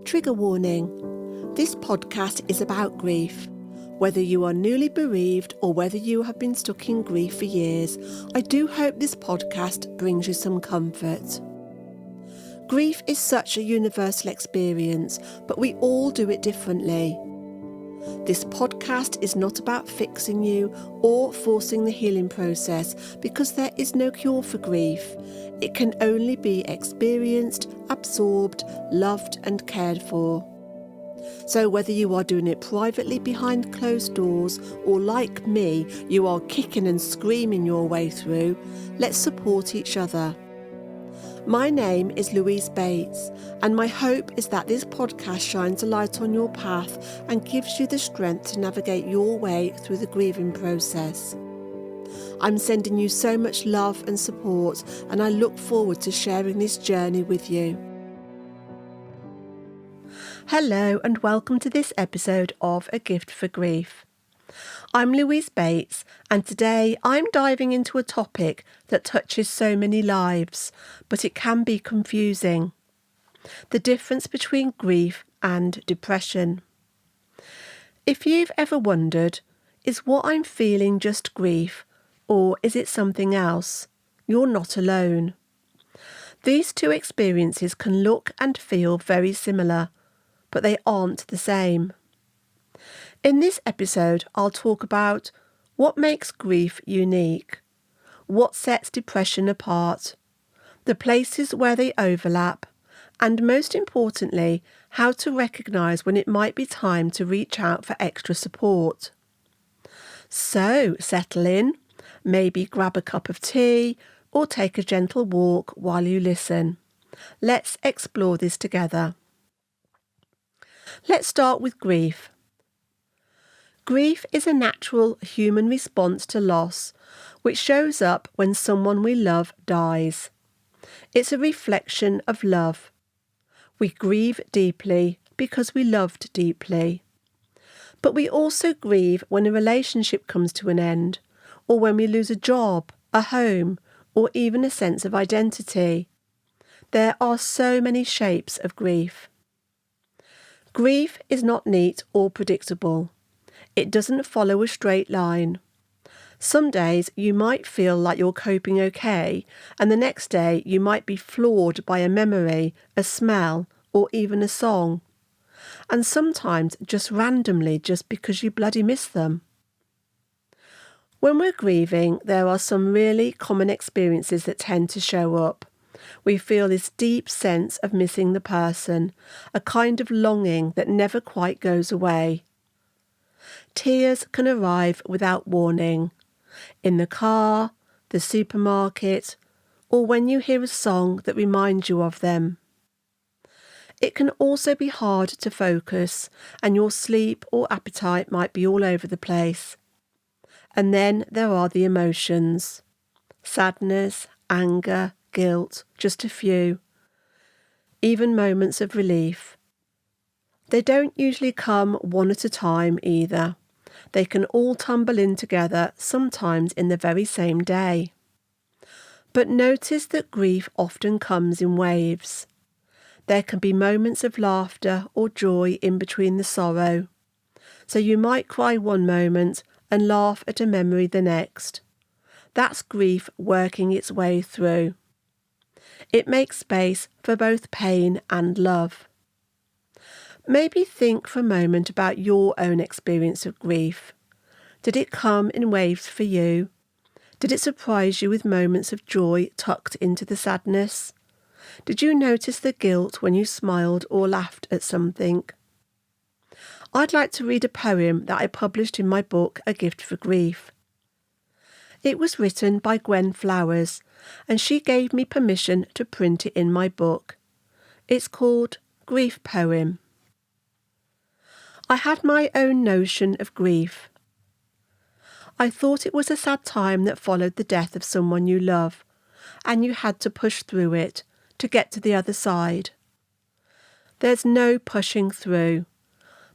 Trigger warning. This podcast is about grief. Whether you are newly bereaved or whether you have been stuck in grief for years, I do hope this podcast brings you some comfort. Grief is such a universal experience, but we all do it differently. This podcast is not about fixing you or forcing the healing process because there is no cure for grief. It can only be experienced, absorbed, loved and cared for. So whether you are doing it privately behind closed doors or like me, you are kicking and screaming your way through, let's support each other. My name is Louise Bates, and my hope is that this podcast shines a light on your path and gives you the strength to navigate your way through the grieving process. I'm sending you so much love and support, and I look forward to sharing this journey with you. Hello and welcome to this episode of A Gift for Grief. I'm Louise Bates, and today I'm diving into a topic that touches so many lives, but it can be confusing. The difference between grief and depression. If you've ever wondered, is what I'm feeling just grief, or is it something else? You're not alone. These two experiences can look and feel very similar, but they aren't the same. In this episode, I'll talk about what makes grief unique, what sets depression apart, the places where they overlap, and most importantly, how to recognise when it might be time to reach out for extra support. So, settle in, maybe grab a cup of tea or take a gentle walk while you listen. Let's explore this together. Let's start with grief. Grief is a natural human response to loss, which shows up when someone we love dies. It's a reflection of love. We grieve deeply because we loved deeply. But we also grieve when a relationship comes to an end, or when we lose a job, a home, or even a sense of identity. There are so many shapes of grief. Grief is not neat or predictable. It doesn't follow a straight line. Some days you might feel like you're coping okay, and the next day you might be floored by a memory, a smell, or even a song. And sometimes just randomly, just because you bloody miss them. When we're grieving, there are some really common experiences that tend to show up. We feel this deep sense of missing the person, a kind of longing that never quite goes away. Tears can arrive without warning, in the car, the supermarket, or when you hear a song that reminds you of them. It can also be hard to focus, and your sleep or appetite might be all over the place. And then there are the emotions. Sadness, anger, guilt, just a few. Even moments of relief. They don't usually come one at a time either. They can all tumble in together, sometimes in the very same day. But notice that grief often comes in waves. There can be moments of laughter or joy in between the sorrow. So you might cry one moment and laugh at a memory the next. That's grief working its way through. It makes space for both pain and love. Maybe think for a moment about your own experience of grief. Did it come in waves for you? Did it surprise you with moments of joy tucked into the sadness? Did you notice the guilt when you smiled or laughed at something? I'd like to read a poem that I published in my book, A Gift for Grief. It was written by Gwen Flowers, and she gave me permission to print it in my book. It's called Grief Poem. I had my own notion of grief. I thought it was a sad time that followed the death of someone you love, and you had to push through it to get to the other side. There's no pushing through,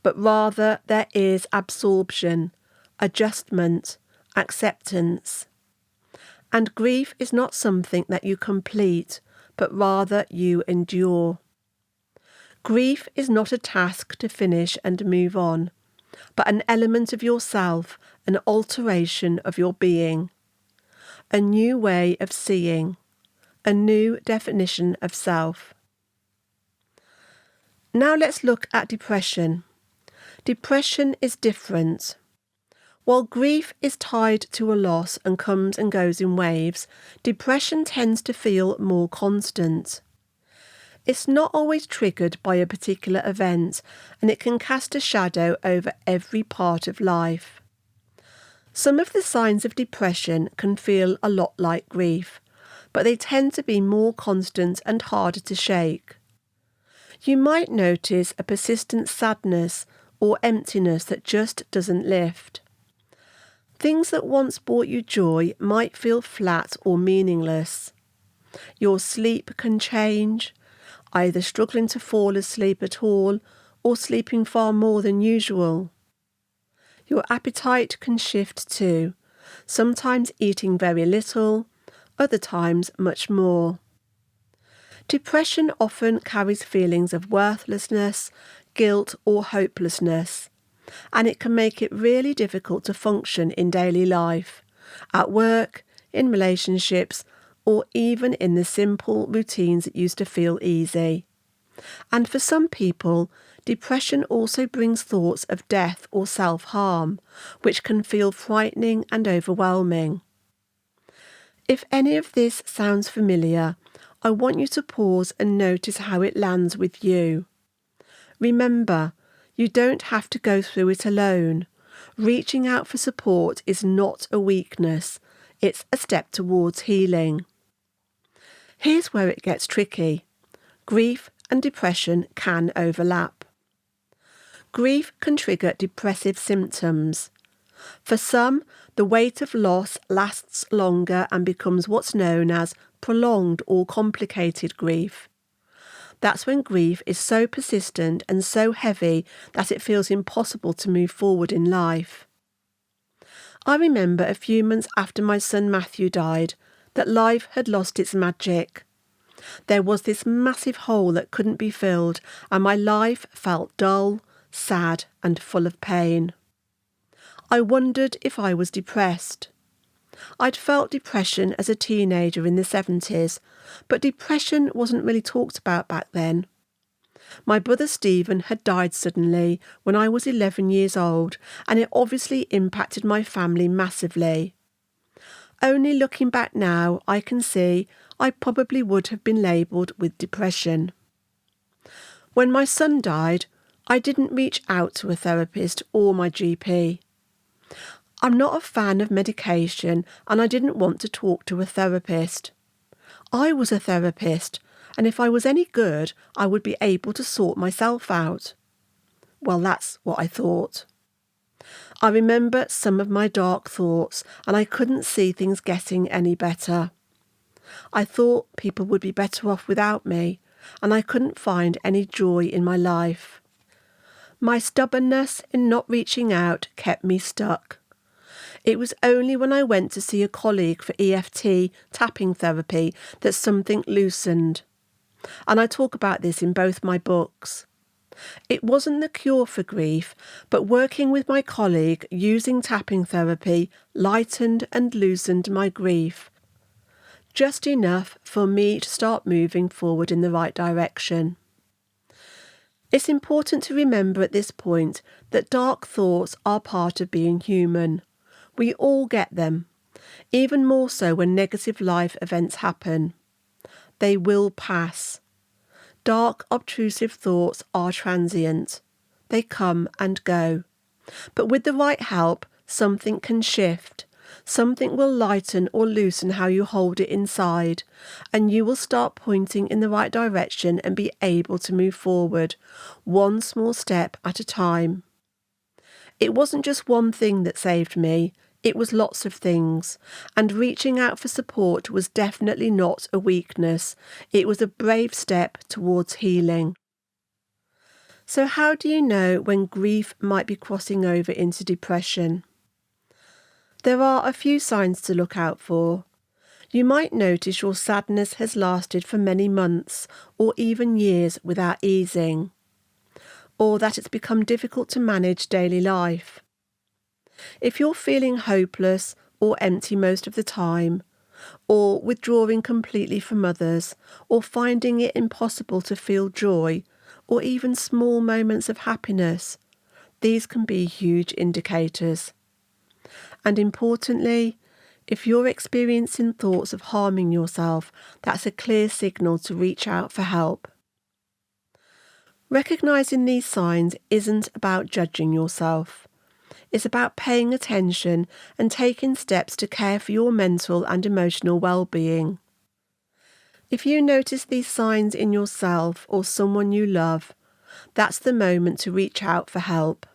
but rather there is absorption, adjustment, acceptance. And grief is not something that you complete, but rather you endure. Grief is not a task to finish and move on, but an element of yourself, an alteration of your being, a new way of seeing, a new definition of self. Now let's look at depression. Depression is different. While grief is tied to a loss and comes and goes in waves, depression tends to feel more constant. It's not always triggered by a particular event, and it can cast a shadow over every part of life. Some of the signs of depression can feel a lot like grief, but they tend to be more constant and harder to shake. You might notice a persistent sadness or emptiness that just doesn't lift. Things that once brought you joy might feel flat or meaningless. Your sleep can change, either struggling to fall asleep at all or sleeping far more than usual. Your appetite can shift too, sometimes eating very little, other times much more. Depression often carries feelings of worthlessness, guilt or hopelessness, and it can make it really difficult to function in daily life, at work, in relationships, or even in the simple routines that used to feel easy. And for some people, depression also brings thoughts of death or self-harm, which can feel frightening and overwhelming. If any of this sounds familiar, I want you to pause and notice how it lands with you. Remember, you don't have to go through it alone. Reaching out for support is not a weakness, it's a step towards healing. Here's where it gets tricky. Grief and depression can overlap. Grief can trigger depressive symptoms. For some, the weight of loss lasts longer and becomes what's known as prolonged or complicated grief. That's when grief is so persistent and so heavy that it feels impossible to move forward in life. I remember a few months after my son Matthew died that life had lost its magic. There was this massive hole that couldn't be filled, and my life felt dull, sad, and full of pain. I wondered if I was depressed. I'd felt depression as a teenager in the 70s, but depression wasn't really talked about back then. My brother Stephen had died suddenly when I was 11 years old, and it obviously impacted my family massively. Only looking back now, I can see I probably would have been labelled with depression. When my son died, I didn't reach out to a therapist or my GP. I'm not a fan of medication, and I didn't want to talk to a therapist. I was a therapist, and if I was any good, I would be able to sort myself out. Well, that's what I thought. I remember some of my dark thoughts, and I couldn't see things getting any better. I thought people would be better off without me, and I couldn't find any joy in my life. My stubbornness in not reaching out kept me stuck. It was only when I went to see a colleague for EFT tapping therapy that something loosened. And I talk about this in both my books. It wasn't the cure for grief, but working with my colleague using tapping therapy lightened and loosened my grief. Just enough for me to start moving forward in the right direction. It's important to remember at this point that dark thoughts are part of being human. We all get them, even more so when negative life events happen. They will pass. Dark, obtrusive thoughts are transient. They come and go. But with the right help, something can shift. Something will lighten or loosen how you hold it inside, and you will start pointing in the right direction and be able to move forward, one small step at a time. It wasn't just one thing that saved me, it was lots of things, and reaching out for support was definitely not a weakness. It was a brave step towards healing. So how do you know when grief might be crossing over into depression? There are a few signs to look out for. You might notice your sadness has lasted for many months or even years without easing, or that it's become difficult to manage daily life. If you're feeling hopeless or empty most of the time, or withdrawing completely from others, or finding it impossible to feel joy, or even small moments of happiness, these can be huge indicators. And importantly, if you're experiencing thoughts of harming yourself, that's a clear signal to reach out for help. Recognizing these signs isn't about judging yourself. It's about paying attention and taking steps to care for your mental and emotional well-being. If you notice these signs in yourself or someone you love, that's the moment to reach out for help.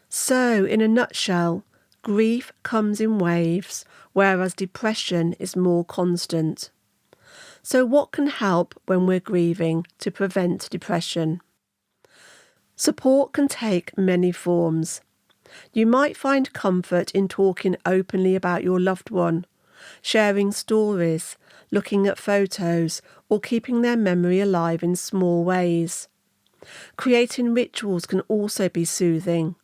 So, in a nutshell, grief comes in waves, whereas depression is more constant. So what can help when we're grieving to prevent depression? Support can take many forms. You might find comfort in talking openly about your loved one, sharing stories, looking at photos, or keeping their memory alive in small ways. Creating rituals can also be soothing.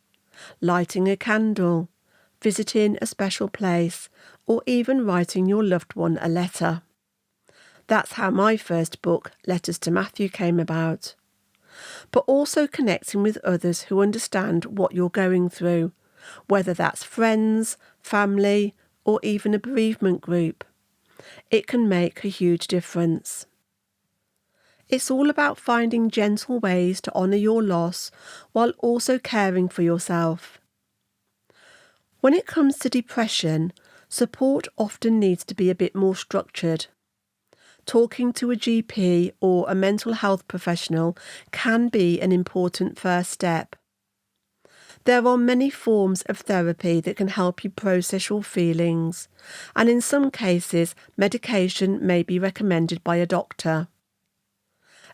Lighting a candle, visiting a special place, or even writing your loved one a letter. That's how my first book, Letters to Matthew, came about. But also connecting with others who understand what you're going through, whether that's friends, family, or even a bereavement group. It can make a huge difference. It's all about finding gentle ways to honour your loss while also caring for yourself. When it comes to depression, support often needs to be a bit more structured. Talking to a GP or a mental health professional can be an important first step. There are many forms of therapy that can help you process your feelings, and in some cases, medication may be recommended by a doctor.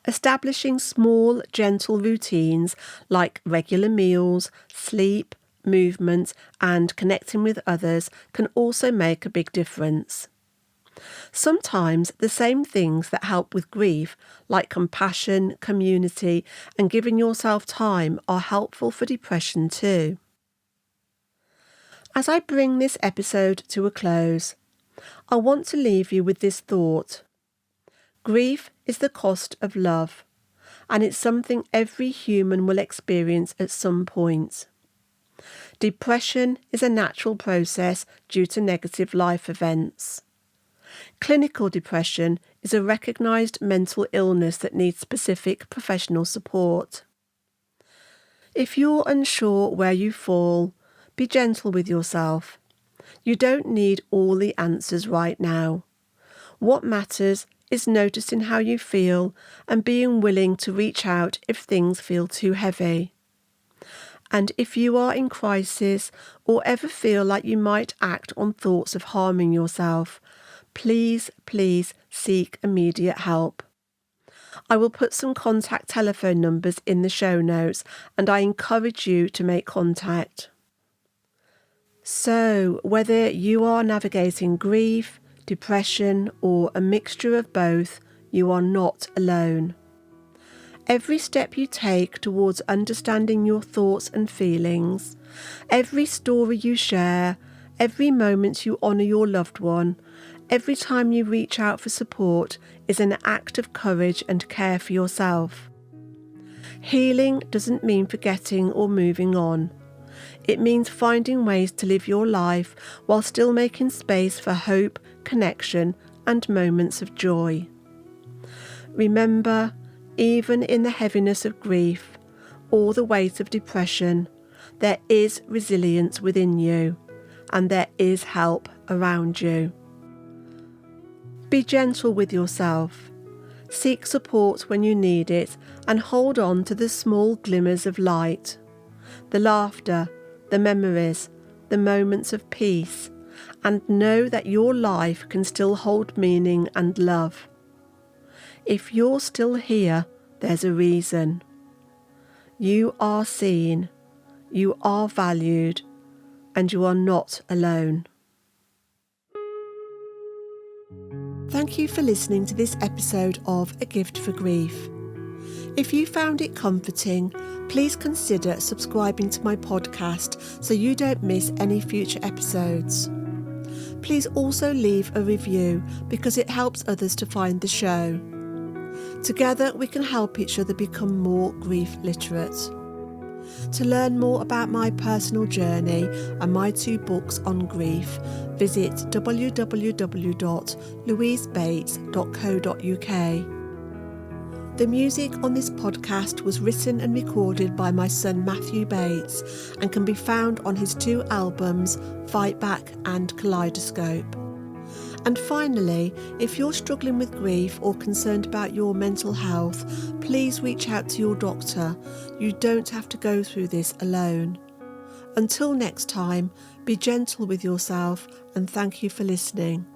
Establishing small, gentle routines like regular meals, sleep, movement, and connecting with others can also make a big difference. Sometimes the same things that help with grief, like compassion, community, and giving yourself time, are helpful for depression too. As I bring this episode to a close, I want to leave you with this thought. Grief is the cost of love, and it's something every human will experience at some point. Depression is a natural process due to negative life events. Clinical depression is a recognised mental illness that needs specific professional support. If you're unsure where you fall, be gentle with yourself. You don't need all the answers right now. What matters is noticing how you feel and being willing to reach out if things feel too heavy. And if you are in crisis or ever feel like you might act on thoughts of harming yourself, please seek immediate help. I will put some contact telephone numbers in the show notes, and I encourage you to make contact. So, whether you are navigating grief, depression, or a mixture of both, you are not alone. Every step you take towards understanding your thoughts and feelings, every story you share, every moment you honour your loved one, every time you reach out for support is an act of courage and care for yourself. Healing doesn't mean forgetting or moving on. It means finding ways to live your life while still making space for hope, connection, and moments of joy. Remember, even in the heaviness of grief or the weight of depression, there is resilience within you, and there is help around you. Be gentle with yourself. Seek support when you need it, and hold on to the small glimmers of light. The laughter, the memories, the moments of peace, and know that your life can still hold meaning and love. If you're still here, there's a reason. You are seen, you are valued, and you are not alone. Thank you for listening to this episode of A Gift for Grief. If you found it comforting, please consider subscribing to my podcast so you don't miss any future episodes. Please also leave a review because it helps others to find the show. Together we can help each other become more grief literate. To learn more about my personal journey and my 2 books on grief, visit www.louisebates.co.uk. The music on this podcast was written and recorded by my son Matthew Bates and can be found on his 2 albums, Fight Back and Kaleidoscope. And finally, if you're struggling with grief or concerned about your mental health, please reach out to your doctor. You don't have to go through this alone. Until next time, be gentle with yourself and thank you for listening.